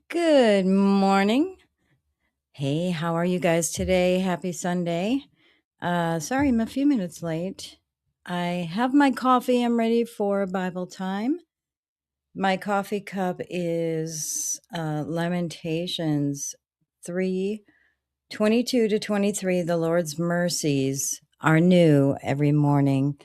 Good morning. Hey, how are you guys today? Happy Sunday. Sorry, I'm a few minutes late. I have my coffee. I'm ready for Bible time. My coffee cup is Lamentations 3:22 to 23. The Lord's mercies are new every morning.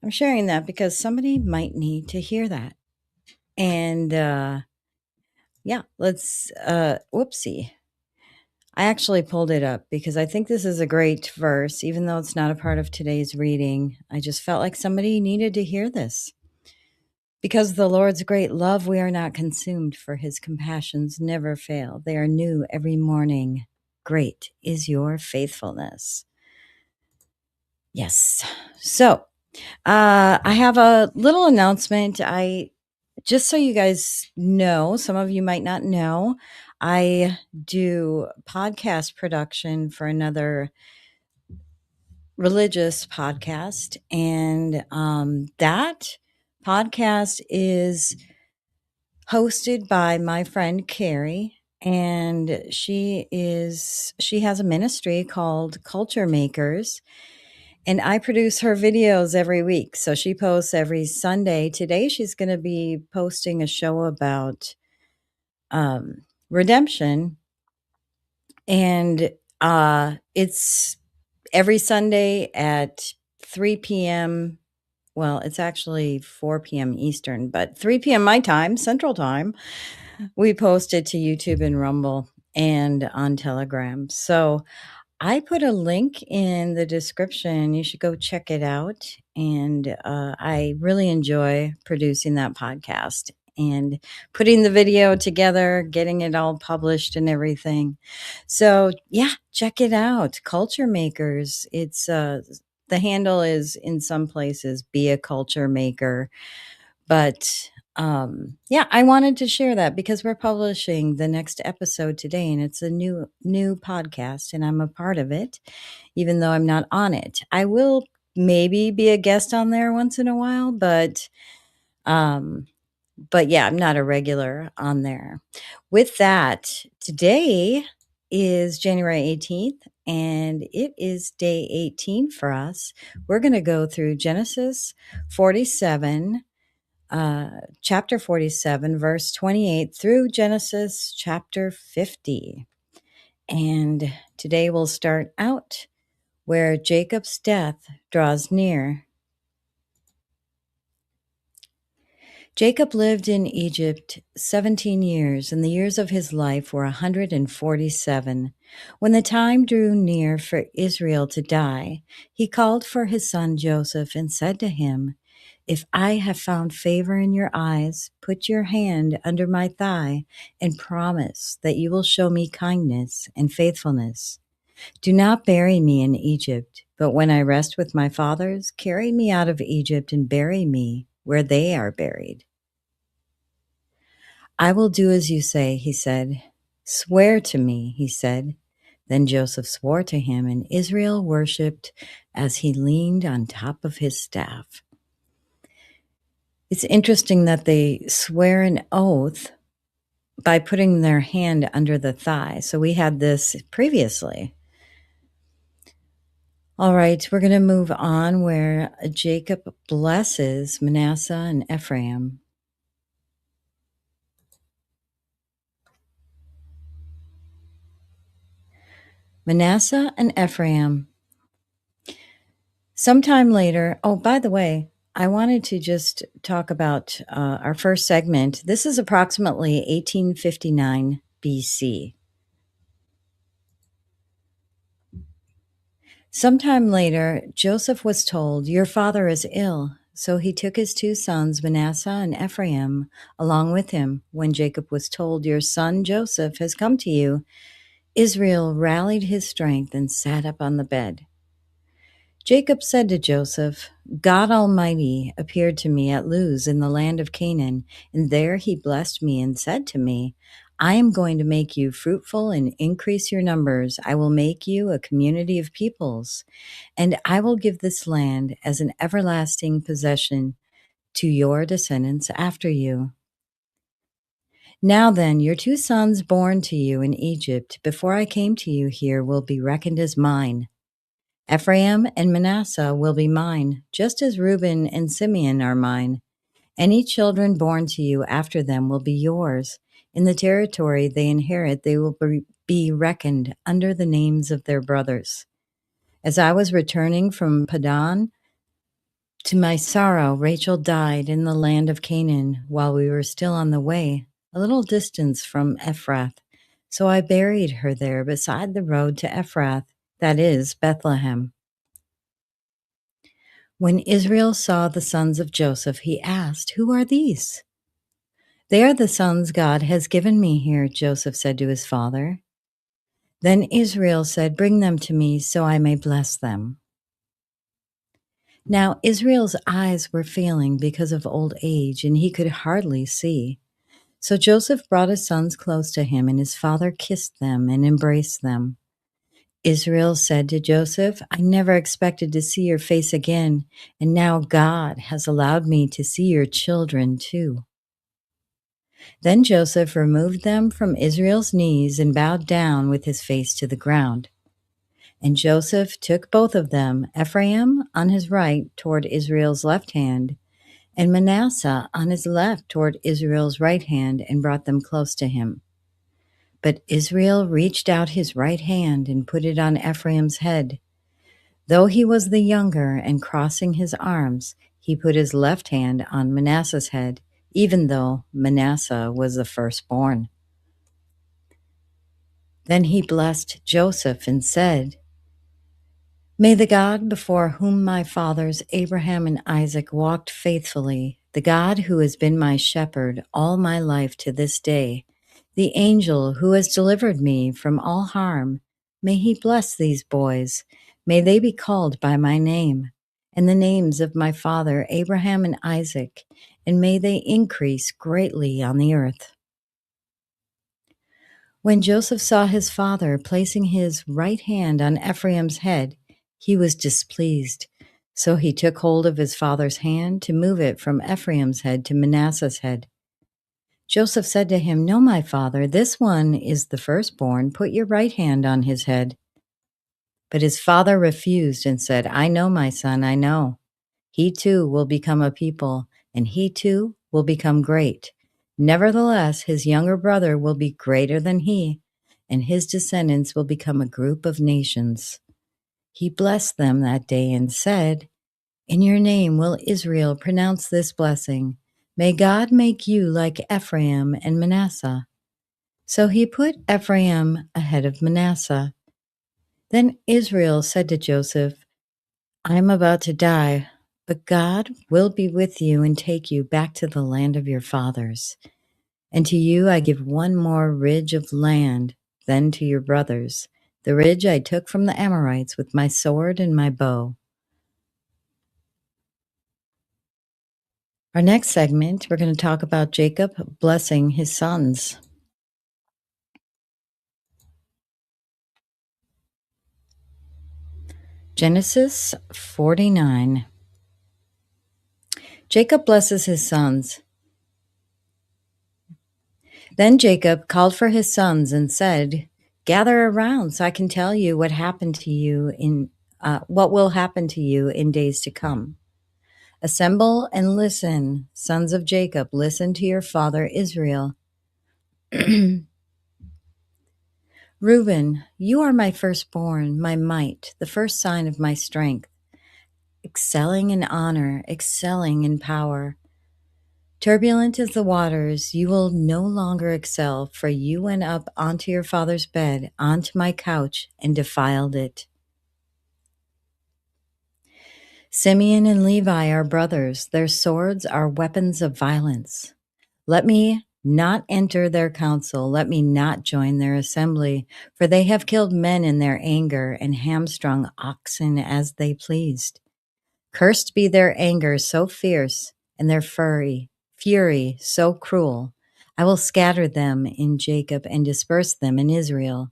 I'm sharing that because somebody might need to hear that. And yeah, whoopsie. I actually pulled it up because I think this is a great verse, even though it's not a part of today's reading. I just felt like somebody needed to hear this. Because of the Lord's great love, we are not consumed, for his compassions never fail. They are new every morning. Great is your faithfulness. Yes. So, I have a little announcement. Just so you guys know, some of you might not know, I do podcast production for another religious podcast, and that podcast is hosted by my friend Carrie, and she has a ministry called Culture Makers, and I produce her videos every week. So she posts every Sunday. Today she's going to be posting a show about redemption, and it's every Sunday at 3 p.m. Well, it's actually 4 p.m. Eastern, but 3 p.m. my time, Central Time. We post it to YouTube and Rumble and on Telegram. So I put a link in the description. You should go check it out. And I really enjoy producing that podcast and putting the video together, getting it all published and everything. So, yeah, check it out. Culture Makers. It's the handle is in some places be a culture maker, but yeah, I wanted to share that because we're publishing the next episode today, and it's a new podcast, and I'm a part of it, even though I'm not on it. I will maybe be a guest on there once in a while, um, but yeah, I'm not a regular on there. With that, today is January 18th, and it is day 18 for us. We're going to go through Genesis 47, chapter 47, verse 28 through Genesis chapter 50. And today we'll start out where Jacob's death draws near. Jacob lived in Egypt 17 years, and the years of his life were 147. When the time drew near for Israel to die, he called for his son Joseph and said to him, "If I have found favor in your eyes, put your hand under my thigh and promise that you will show me kindness and faithfulness. Do not bury me in Egypt, but when I rest with my fathers, carry me out of Egypt and bury me where they are buried." "I will do as you say," he said. "Swear to me," he said. Then Joseph swore to him, and Israel worshipped as he leaned on top of his staff. It's interesting that they swear an oath by putting their hand under the thigh. So we had this previously. All right, we're going to move on where Jacob blesses Manasseh and Ephraim. Manasseh and Ephraim. Sometime later, oh, by the way, I wanted to just talk about our first segment. This is approximately 1859 BC. Sometime later, Joseph was told, "Your father is ill." So he took his two sons, Manasseh and Ephraim, along with him. When Jacob was told, "Your son Joseph has come to you," Israel rallied his strength and sat up on the bed. Jacob said to Joseph, "God Almighty appeared to me at Luz in the land of Canaan, and there he blessed me and said to me, 'I am going to make you fruitful and increase your numbers. I will make you a community of peoples, and I will give this land as an everlasting possession to your descendants after you.'" Now then, your 2 sons born to you in Egypt before I came to you here will be reckoned as mine. Ephraim and Manasseh will be mine, just as Reuben and Simeon are mine. Any children born to you after them will be yours. In the territory they inherit, they will be reckoned under the names of their brothers. As I was returning from Padan, to my sorrow, Rachel died in the land of Canaan while we were still on the way, a little distance from Ephrath. So I buried her there beside the road to Ephrath, that is, Bethlehem. When Israel saw the sons of Joseph, he asked, "Who are these?" "They are the sons God has given me here," Joseph said to his father. Then Israel said, "Bring them to me so I may bless them." Now Israel's eyes were failing because of old age, and he could hardly see. So Joseph brought his sons close to him, and his father kissed them and embraced them. Israel said to Joseph, "I never expected to see your face again, and now God has allowed me to see your children too." Then Joseph removed them from Israel's knees and bowed down with his face to the ground. And Joseph took both of them, Ephraim on his right toward Israel's left hand, and Manasseh on his left toward Israel's right hand, and brought them close to him. But Israel reached out his right hand and put it on Ephraim's head. Though he was the younger and crossing his arms, he put his left hand on Manasseh's head, even though Manasseh was the firstborn. Then he blessed Joseph and said, "May the God before whom my fathers Abraham and Isaac walked faithfully, the God who has been my shepherd all my life to this day, the angel who has delivered me from all harm, may he bless these boys. May they be called by my name and the names of my father Abraham and Isaac, and may they increase greatly on the earth." When Joseph saw his father placing his right hand on Ephraim's head, he was displeased. So he took hold of his father's hand to move it from Ephraim's head to Manasseh's head. Joseph said to him, "No, my father, this one is the firstborn. Put your right hand on his head." But his father refused and said, "I know, my son, I know. He too will become a people, and he too will become great. Nevertheless, his younger brother will be greater than he, and his descendants will become a group of nations." He blessed them that day and said, "In your name will Israel pronounce this blessing. May God make you like Ephraim and Manasseh." So he put Ephraim ahead of Manasseh. Then Israel said to Joseph, "I am about to die, but God will be with you and take you back to the land of your fathers. And to you I give one more ridge of land than to your brothers, the ridge I took from the Amorites with my sword and my bow." Our next segment, we're going to talk about Jacob blessing his sons. Genesis 49. Jacob blesses his sons. Then Jacob called for his sons and said, "Gather around so I can tell you what what will happen to you in days to come. Assemble and listen, sons of Jacob, listen to your father Israel. Reuben, you are my firstborn, my might, the first sign of my strength, excelling in honor, excelling in power. Turbulent as the waters, you will no longer excel, for you went up onto your father's bed, onto my couch, and defiled it. Simeon and Levi are brothers. Their swords are weapons of violence. Let me not enter their council. Let me not join their assembly, for they have killed men in their anger and hamstrung oxen as they pleased. Cursed be their anger so fierce and their fury so cruel. I will scatter them in Jacob and disperse them in Israel.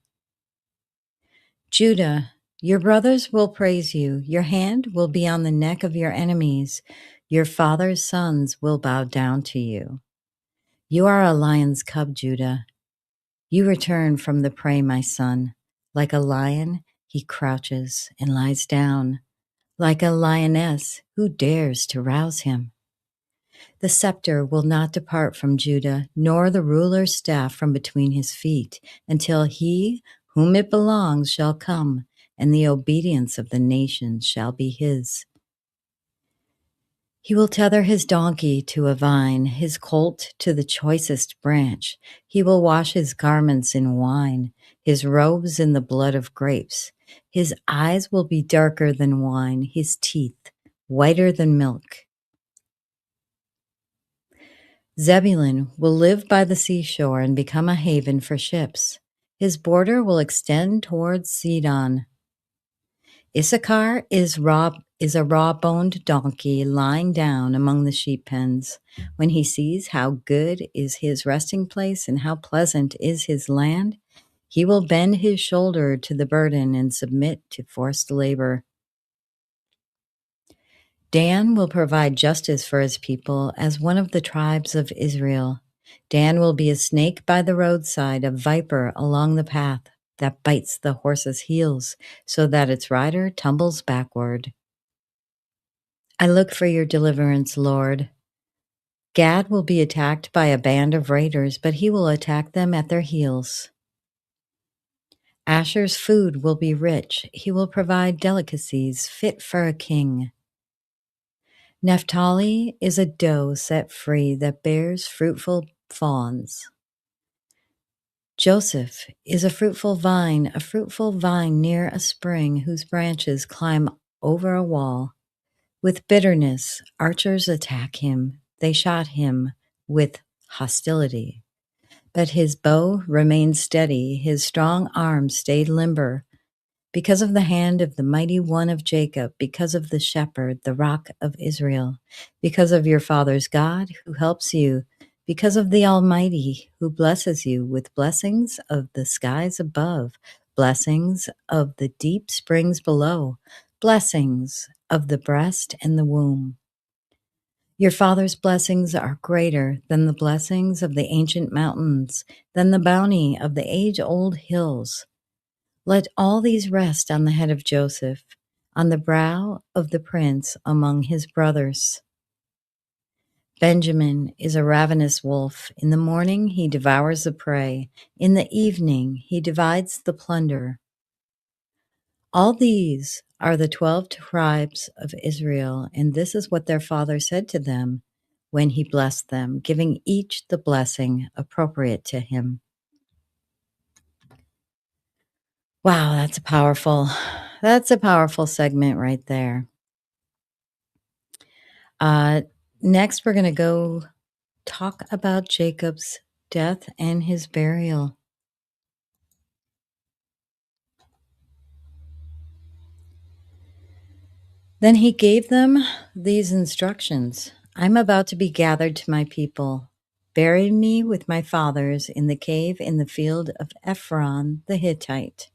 Judah, your brothers will praise you. Your hand will be on the neck of your enemies. Your father's sons will bow down to you. You are a lion's cub, Judah. You return from the prey, my son. Like a lion, he crouches and lies down. Like a lioness, who dares to rouse him? The scepter will not depart from Judah, nor the ruler's staff from between his feet, until he whom it belongs shall come, and the obedience of the nations shall be his. He will tether his donkey to a vine, his colt to the choicest branch. He will wash his garments in wine, his robes in the blood of grapes. His eyes will be darker than wine, his teeth whiter than milk. Zebulun will live by the seashore and become a haven for ships. His border will extend towards Sidon. Issachar is a raw-boned donkey lying down among the sheep pens. When he sees how good is his resting place and how pleasant is his land, he will bend his shoulder to the burden and submit to forced labor. Dan will provide justice for his people as one of the tribes of Israel. Dan will be a snake by the roadside, a viper along the path that bites the horse's heels so that its rider tumbles backward. I look for your deliverance, Lord. Gad will be attacked by a band of raiders, but he will attack them at their heels. Asher's food will be rich. He will provide delicacies fit for a king. Naphtali is a doe set free that bears fruitful fawns. Joseph is a fruitful vine near a spring whose branches climb over a wall. With bitterness, archers attack him. They shot him with hostility. But his bow remained steady, his strong arm stayed limber. Because of the hand of the mighty one of Jacob, because of the shepherd, the rock of Israel, because of your father's God who helps you, because of the Almighty who blesses you with blessings of the skies above, blessings of the deep springs below, blessings of the breast and the womb. Your father's blessings are greater than the blessings of the ancient mountains, than the bounty of the age-old hills. Let all these rest on the head of Joseph, on the brow of the prince among his brothers. Benjamin is a ravenous wolf. In the morning he devours the prey. In the evening he divides the plunder. All these are the 12 tribes of Israel, and this is what their father said to them when he blessed them, giving each the blessing appropriate to him. Wow, that's a powerful segment right there. Next, we're going to go talk about Jacob's death and his burial. Then he gave them these instructions. I'm about to be gathered to my people. Bury me with my fathers in the cave in the field of Ephraim the Hittite.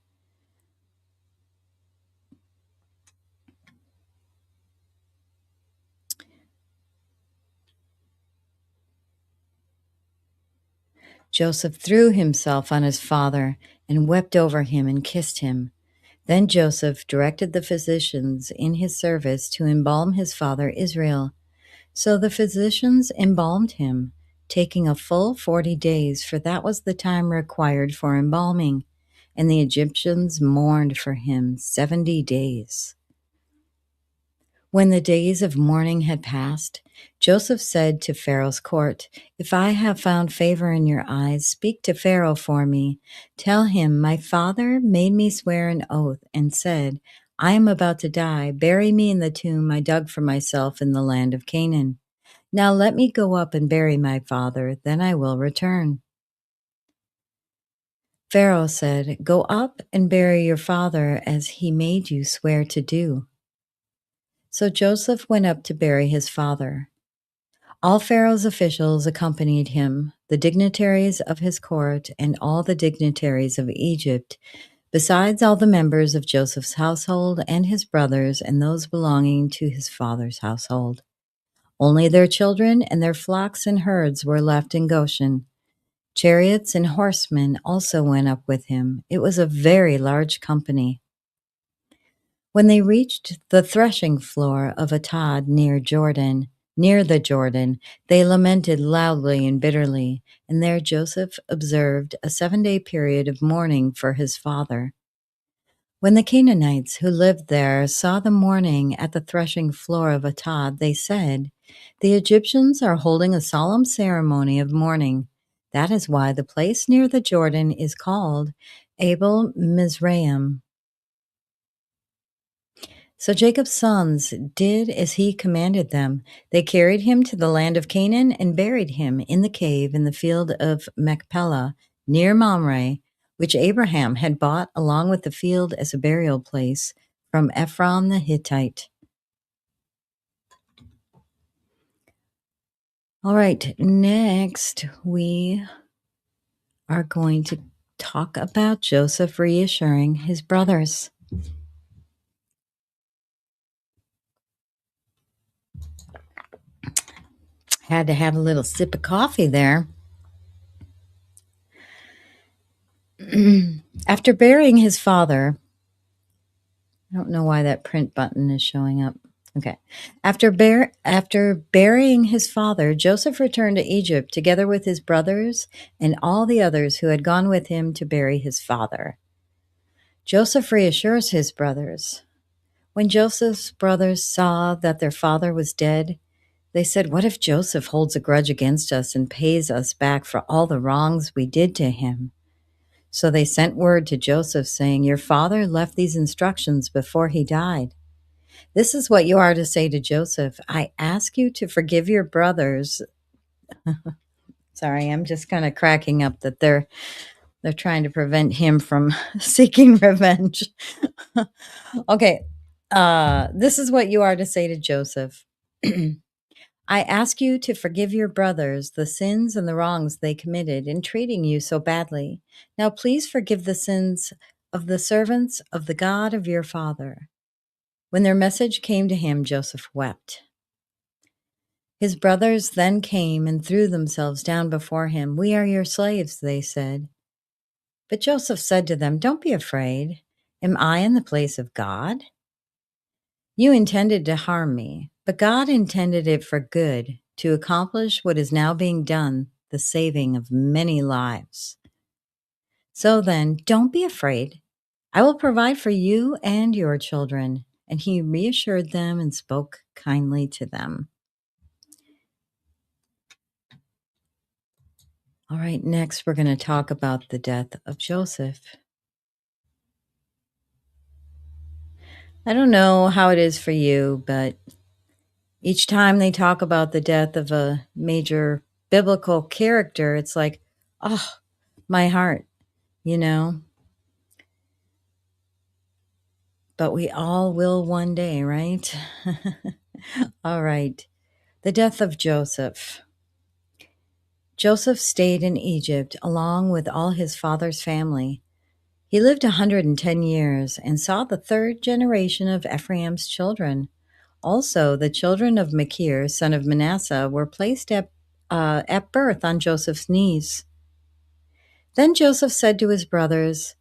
Joseph threw himself on his father and wept over him and kissed him. Then Joseph directed the physicians in his service to embalm his father Israel. So the physicians embalmed him, taking a full 40 days, for that was the time required for embalming, and the Egyptians mourned for him 70 days. When the days of mourning had passed, Joseph said to Pharaoh's court, "If I have found favor in your eyes, speak to Pharaoh for me. Tell him, my father made me swear an oath and said, I am about to die. Bury me in the tomb I dug for myself in the land of Canaan. Now let me go up and bury my father, then I will return." Pharaoh said, "Go up and bury your father as he made you swear to do." So Joseph went up to bury his father. All Pharaoh's officials accompanied him, the dignitaries of his court and all the dignitaries of Egypt, besides all the members of Joseph's household and his brothers and those belonging to his father's household. Only their children and their flocks and herds were left in Goshen. Chariots and horsemen also went up with him. It was a very large company. When they reached the threshing floor of Atad near the Jordan, they lamented loudly and bitterly, and there Joseph observed a 7-day period of mourning for his father. When the Canaanites who lived there saw the mourning at the threshing floor of Atad, they said, "The Egyptians are holding a solemn ceremony of mourning. That is why the place near the Jordan is called Abel Mizraim." So Jacob's sons did as he commanded them. They carried him to the land of Canaan and buried him in the cave in the field of Machpelah near Mamre, which Abraham had bought along with the field as a burial place from Ephraim the Hittite. All right, next we are going to talk about Joseph reassuring his brothers. Had to have a little sip of coffee there. After burying his father, I don't know why that print button is showing up. Okay. After burying his father, Joseph returned to Egypt together with his brothers and all the others who had gone with him to bury his father. Joseph reassures his brothers. When Joseph's brothers saw that their father was dead, they said, "What if Joseph holds a grudge against us and pays us back for all the wrongs we did to him?" So they sent word to Joseph saying, "Your father left these instructions before he died. This is what you are to say to Joseph. I ask you to forgive your brothers." Sorry, I'm just kind of cracking up that they're trying to prevent him from seeking revenge. Okay. This is what you are to say to Joseph. I ask you to forgive your brothers the sins and the wrongs they committed in treating you so badly. Now please forgive the sins of the servants of the God of your father. When their message came to him, Joseph wept. His brothers then came and threw themselves down before him. "We are your slaves," they said. But Joseph said to them, "Don't be afraid. Am I in the place of God? You intended to harm me, but God intended it for good, to accomplish what is now being done, the saving of many lives. So then, don't be afraid. I will provide for you and your children." And he reassured them and spoke kindly to them. All right, next we're going to talk about the death of Joseph. I don't know how it is for you, but each time they talk about the death of a major biblical character, it's like, oh, my heart, you know? But we all will one day, right? All right. The death of Joseph. Joseph stayed in Egypt along with all his father's family. He lived 110 years and saw the third generation of Ephraim's children. Also, the children of Machir, son of Manasseh, were placed at birth on Joseph's knees. Then Joseph said to his brothers,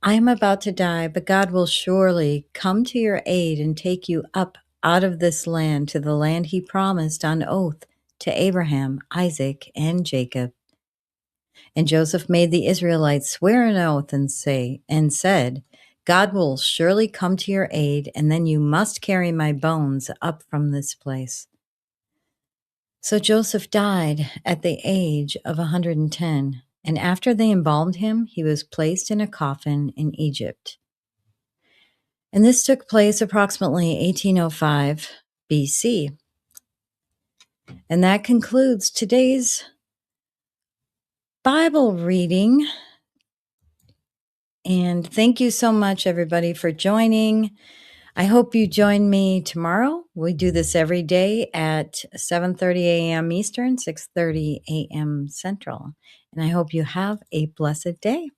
"I am about to die, but God will surely come to your aid and take you up out of this land to the land he promised on oath to Abraham, Isaac, and Jacob." And Joseph made the Israelites swear an oath and said, "God will surely come to your aid, and then you must carry my bones up from this place." So Joseph died at the age of 110, and after they embalmed him, he was placed in a coffin in Egypt. And this took place approximately 1805 BC. And that concludes today's Bible reading. And thank you so much, everybody, for joining. I hope you join me tomorrow. We do this every day at 7:30 a.m. Eastern, 6:30 a.m. Central. And I hope you have a blessed day.